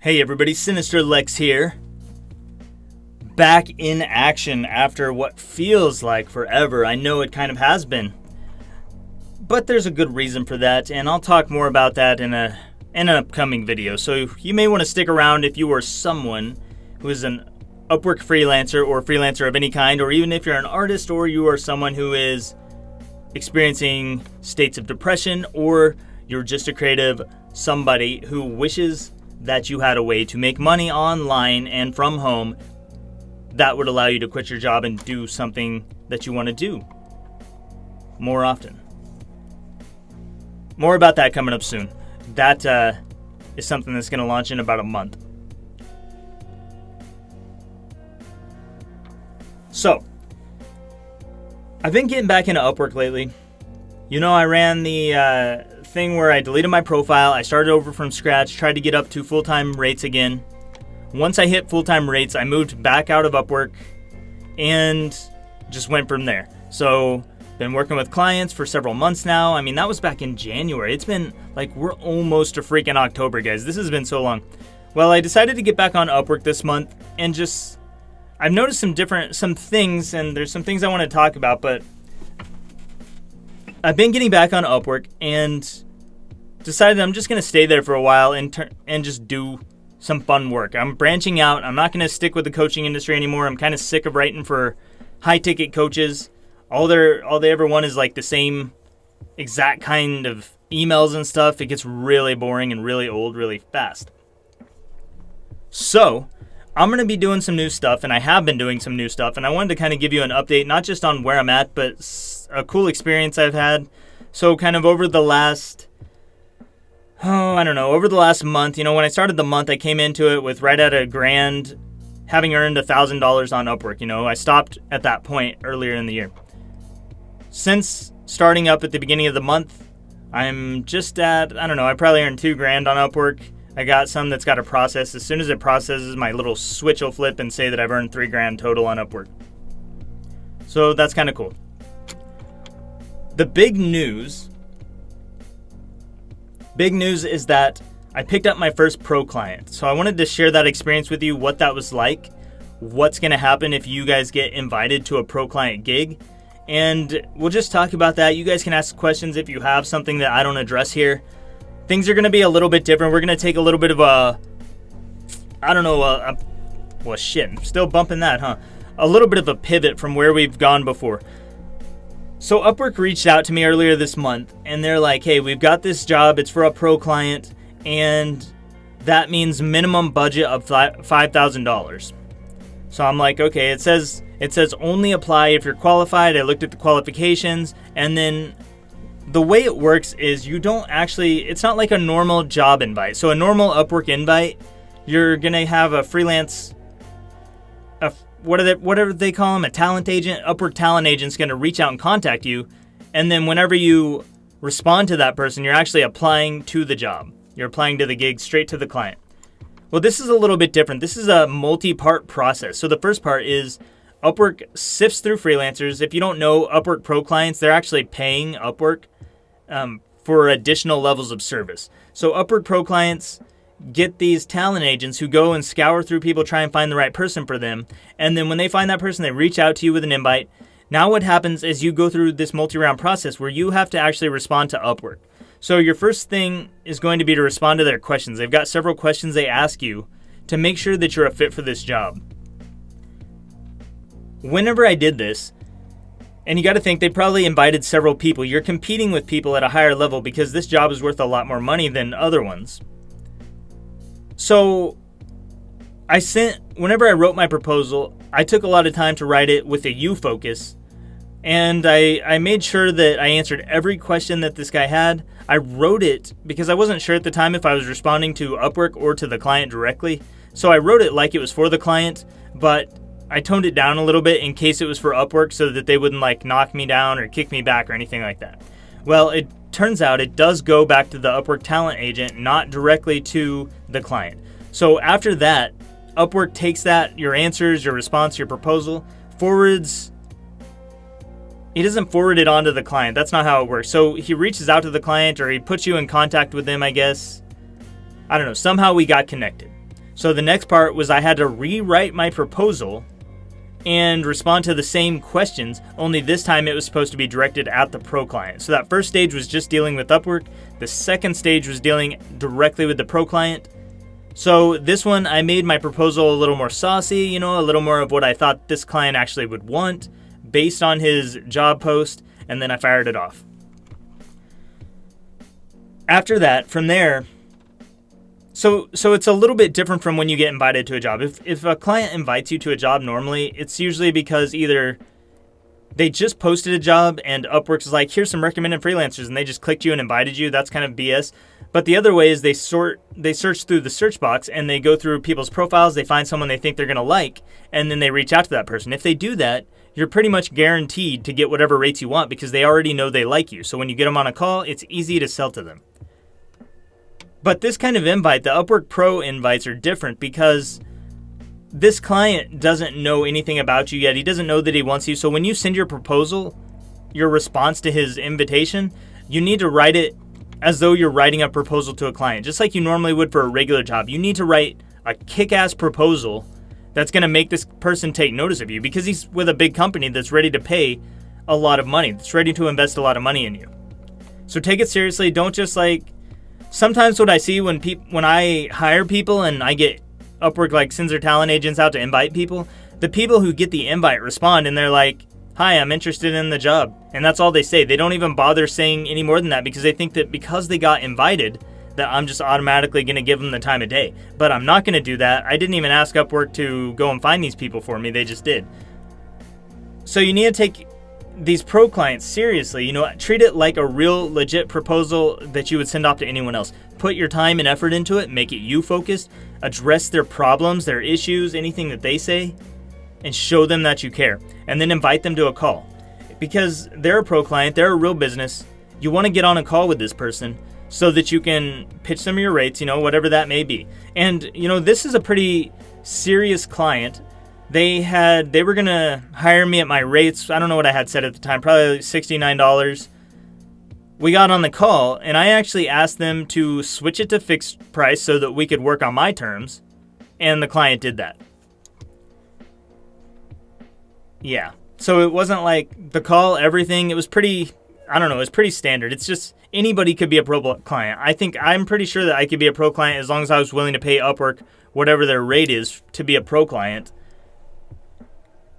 Hey everybody, Sinister Lex here. Back in action after what feels like forever. I know it kind of has been. But there's a good reason for that, and I'll talk more about that in an upcoming video. So you may want to stick around if you are someone who is an Upwork freelancer or freelancer of any kind, or even if you're an artist or you are someone who is experiencing states of depression, or you're just a creative somebody who wishes that you had a way to make money online and from home that would allow you to quit your job and do something that you want to do more often. More about that coming up soon. That is something that's going to launch in about a month. So, I've been getting back into Upwork lately. You know, I ran the thing where I deleted my profile. I started over from scratch, tried to get up to full-time rates again. Once I hit full-time rates, I moved back out of Upwork and just went from there. So, been working with clients for several months now. I mean, that was back in January. It's been like, we're almost to freaking October, guys. This has been so long. Well, I decided to get back on Upwork this month and just, I've noticed some things, and there's some things I want to talk about, but I've been getting back on Upwork and decided I'm just going to stay there for a while and just do some fun work. I'm branching out. I'm not going to stick with the coaching industry anymore. I'm kind of sick of writing for high-ticket coaches. All they ever want is like the same exact kind of emails and stuff. It gets really boring and really old really fast. So, I'm going to be doing some new stuff, and I have been doing some new stuff, and I wanted to kind of give you an update, not just on where I'm at, but a cool experience I've had. So kind of over the last, over the last month, when I started the month, I came into it with right at $1,000, having earned $1,000 on Upwork. I stopped at that point earlier in the year. Since starting up at the beginning of the month, I'm just at, I probably earned $2,000 on Upwork. I got some that's got to process. As soon as it processes, my little switch will flip and say that I've earned $3,000 total on Upwork. So that's kind of cool. The big news is that I picked up my first pro client. So I wanted to share that experience with you, what that was like, what's going to happen if you guys get invited to a pro client gig. And we'll just talk about that. You guys can ask questions if you have something that I don't address here. Things are going to be a little bit different. We're going to take a little bit of still bumping that, huh? A little bit of a pivot from where we've gone before. So Upwork reached out to me earlier this month, and they're like, hey, we've got this job. It's for a pro client, and that means minimum budget of $5,000. So I'm like, okay, it says only apply if you're qualified. I looked at the qualifications, and then the way it works is it's not like a normal job invite. So a normal Upwork invite, you're going to have a freelance, whatever they call them, a talent agent. Upwork talent agent's going to reach out and contact you. And then whenever you respond to that person, you're actually applying to the job. You're applying to the gig straight to the client. Well, this is a little bit different. This is a multi-part process. So the first part is Upwork sifts through freelancers. If you don't know, Upwork Pro clients, they're actually paying Upwork for additional levels of service. So Upwork Pro clients get these talent agents who go and scour through people, try and find the right person for them. And then when they find that person, they reach out to you with an invite. Now what happens is you go through this multi-round process where you have to actually respond to Upwork. So your first thing is going to be to respond to their questions. They've got several questions they ask you to make sure that you're a fit for this job. Whenever I did this, and you got to think they probably invited several people. You're competing with people at a higher level because this job is worth a lot more money than other ones. So whenever I wrote my proposal, I took a lot of time to write it with a you focus. And I made sure that I answered every question that this guy had. I wrote it because I wasn't sure at the time if I was responding to Upwork or to the client directly. So I wrote it like it was for the client, but I toned it down a little bit in case it was for Upwork so that they wouldn't knock me down or kick me back or anything like that. Well, it turns out it does go back to the Upwork talent agent, not directly to the client. So after that, Upwork takes that, your answers, your response, your proposal, he doesn't forward it on to the client. That's not how it works. So he reaches out to the client, or he puts you in contact with them, I guess. I don't know. Somehow we got connected. So the next part was I had to rewrite my proposal and respond to the same questions, only this time it was supposed to be directed at the pro client. So that first stage was just dealing with Upwork. The second stage was dealing directly with the pro client. So this one, I made my proposal a little more saucy, a little more of what I thought this client actually would want based on his job post, and then I fired it off. After that, from there, so it's a little bit different from when you get invited to a job. If a client invites you to a job normally, it's usually because either they just posted a job and Upwork is like, here's some recommended freelancers, and they just clicked you and invited you. That's kind of BS. But the other way is they search through the search box and they go through people's profiles, they find someone they think they're going to like, and then they reach out to that person. If they do that, you're pretty much guaranteed to get whatever rates you want because they already know they like you. So when you get them on a call, it's easy to sell to them. But this kind of invite, the Upwork Pro invites are different because this client doesn't know anything about you yet. He doesn't know that he wants you. So when you send your proposal, your response to his invitation, you need to write it as though you're writing a proposal to a client, just like you normally would for a regular job. You need to write a kick-ass proposal that's going to make this person take notice of you because he's with a big company that's ready to pay a lot of money, that's ready to invest a lot of money in you. So take it seriously. Don't just sometimes what I see when I hire people and I get Upwork sends their talent agents out to invite people, the people who get the invite respond and they're like, hi, I'm interested in the job. And that's all they say. They don't even bother saying any more than that because they think that because they got invited that I'm just automatically going to give them the time of day. But I'm not going to do that. I didn't even ask Upwork to go and find these people for me. They just did. So you need to take these pro clients seriously. Treat it like a real legit proposal that you would send off to anyone else. Put your time and effort into it. Make it you focused. Address their problems, their issues, anything that they say, and show them that you care. And then invite them to a call. Because they're a pro client, they're a real business. You want to get on a call with this person so that you can pitch them your rates, whatever that may be. And, this is a pretty serious client. They were going to hire me at my rates. I don't know what I had said at the time, probably $69. We got on the call, and I actually asked them to switch it to fixed price so that we could work on my terms, and the client did that. Yeah. So it wasn't like the call, everything. It was pretty, it was pretty standard. It's just anybody could be a pro client. I'm pretty sure that I could be a pro client as long as I was willing to pay Upwork whatever their rate is to be a pro client.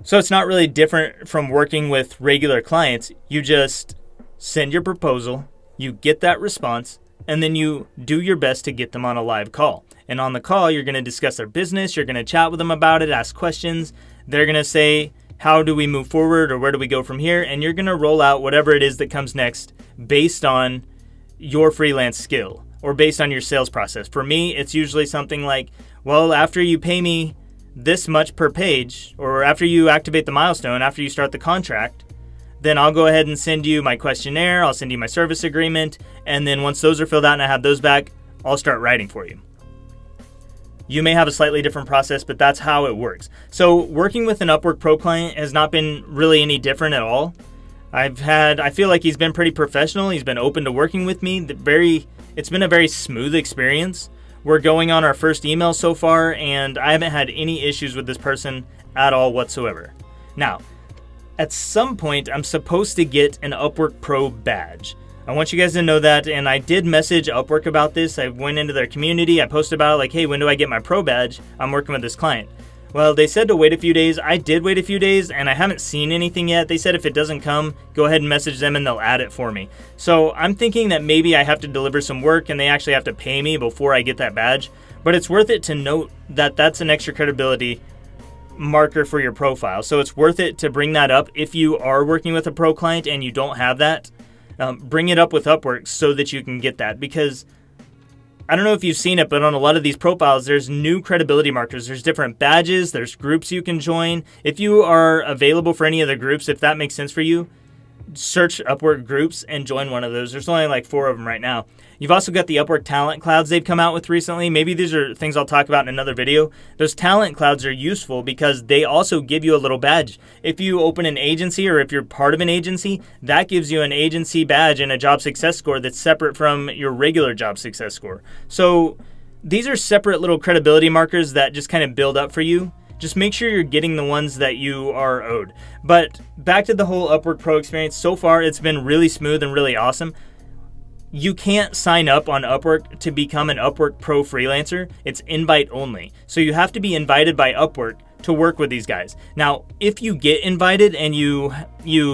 So it's not really different from working with regular clients. You just send your proposal, you get that response, and then you do your best to get them on a live call. And on the call, you're going to discuss their business. You're going to chat with them about it, ask questions. They're going to say, how do we move forward or where do we go from here? And you're going to roll out whatever it is that comes next based on your freelance skill or based on your sales process. For me, it's usually something like, well, after you pay me this much per page, or after you activate the milestone, after you start the contract, then I'll go ahead and send you my questionnaire, I'll send you my service agreement, and then once those are filled out and I have those back, I'll start writing for you. You may have a slightly different process, but that's how it works. So working with an Upwork Pro client has not been really any different at all. I feel like he's been pretty professional. He's been open to working with me. It's been a very smooth experience. We're going on our first email so far, and I haven't had any issues with this person at all whatsoever. Now, at some point, I'm supposed to get an Upwork Pro badge. I want you guys to know that, and I did message Upwork about this. I went into their community. I posted about it like, hey, when do I get my pro badge? I'm working with this client. Well, they said to wait a few days. I did wait a few days, and I haven't seen anything yet. They said if it doesn't come, go ahead and message them, and they'll add it for me. So I'm thinking that maybe I have to deliver some work, and they actually have to pay me before I get that badge. But it's worth it to note that that's an extra credibility marker for your profile. So it's worth it to bring that up if you are working with a pro client and you don't have that. Bring it up with Upwork so that you can get that, because I don't know if you've seen it, but on a lot of these profiles, there's new credibility markers. There's different badges. There's groups you can join. If you are available for any of the groups, if that makes sense for you, search Upwork groups and join one of those. There's only like 4 of them right now. You've also got the Upwork talent clouds they've come out with recently. Maybe these are things I'll talk about in another video. Those talent clouds are useful because they also give you a little badge. If you open an agency or if you're part of an agency, that gives you an agency badge and a job success score that's separate from your regular job success score. So these are separate little credibility markers that just kind of build up for you. Just make sure you're getting the ones that you are owed. But back to the whole Upwork Pro experience. So far, it's been really smooth and really awesome. You can't sign up on Upwork to become an Upwork Pro freelancer. It's invite only. So you have to be invited by Upwork to work with these guys. Now, if you get invited and you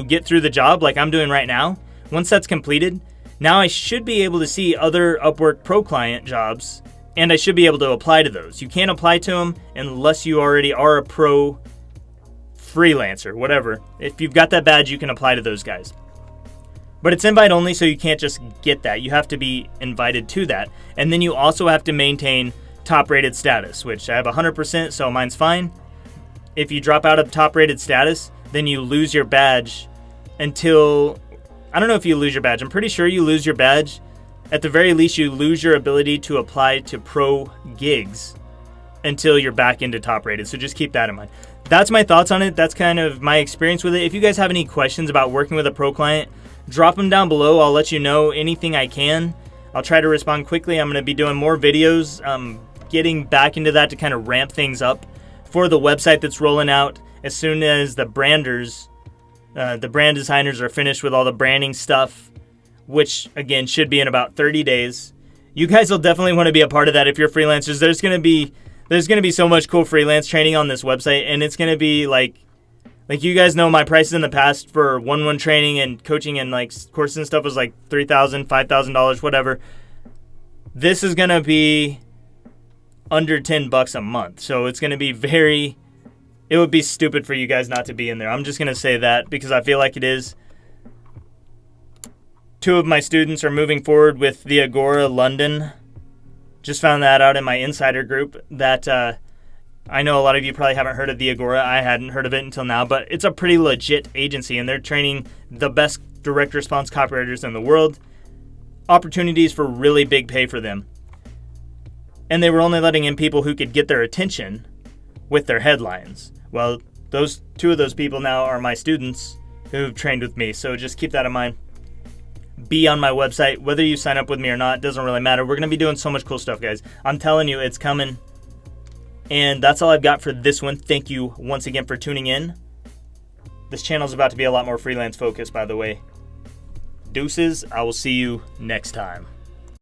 get through the job like I'm doing right now, once that's completed, now I should be able to see other Upwork Pro client jobs, and I should be able to apply to those. You can't apply to them unless you already are a pro freelancer, whatever. If you've got that badge, you can apply to those guys. But it's invite only, so you can't just get that. You have to be invited to that. And then you also have to maintain top rated status, which I have 100%, so mine's fine. If you drop out of top rated status, then you lose your badge until, I don't know if you lose your badge. I'm pretty sure you lose your badge. At the very least, you lose your ability to apply to pro gigs until you're back into top rated. So just keep that in mind. That's my thoughts on it. That's kind of my experience with it. If you guys have any questions about working with a pro client, drop them down below. I'll let you know anything I can. I'll try to respond quickly. I'm going to be doing more videos, getting back into that to kind of ramp things up for the website that's rolling out as soon as the branders, the brand designers are finished with all the branding stuff, which again should be in about 30 days. You guys will definitely want to be a part of that if you're freelancers. There's going to be so much cool freelance training on this website, and it's going to be like you guys know my prices in the past for one-on-one training and coaching and like courses and stuff was like $3,000, $5,000, whatever. This is going to be under $10 a month. So it's going to be it would be stupid for you guys not to be in there. I'm just going to say that because I feel like it is. 2 of my students are moving forward with the Agora London. Just found that out in my insider group that I know a lot of you probably haven't heard of the Agora. I hadn't heard of it until now, but it's a pretty legit agency, and they're training the best direct response copywriters in the world. Opportunities for really big pay for them. And they were only letting in people who could get their attention with their headlines. Well, 2 of those people now are my students who've trained with me, so just keep that in mind. Be on my website. Whether you sign up with me or not, doesn't really matter. We're going to be doing so much cool stuff, guys. I'm telling you, it's coming. And that's all I've got for this one. Thank you once again for tuning in. This channel is about to be a lot more freelance focused, by the way. Deuces. I will see you next time.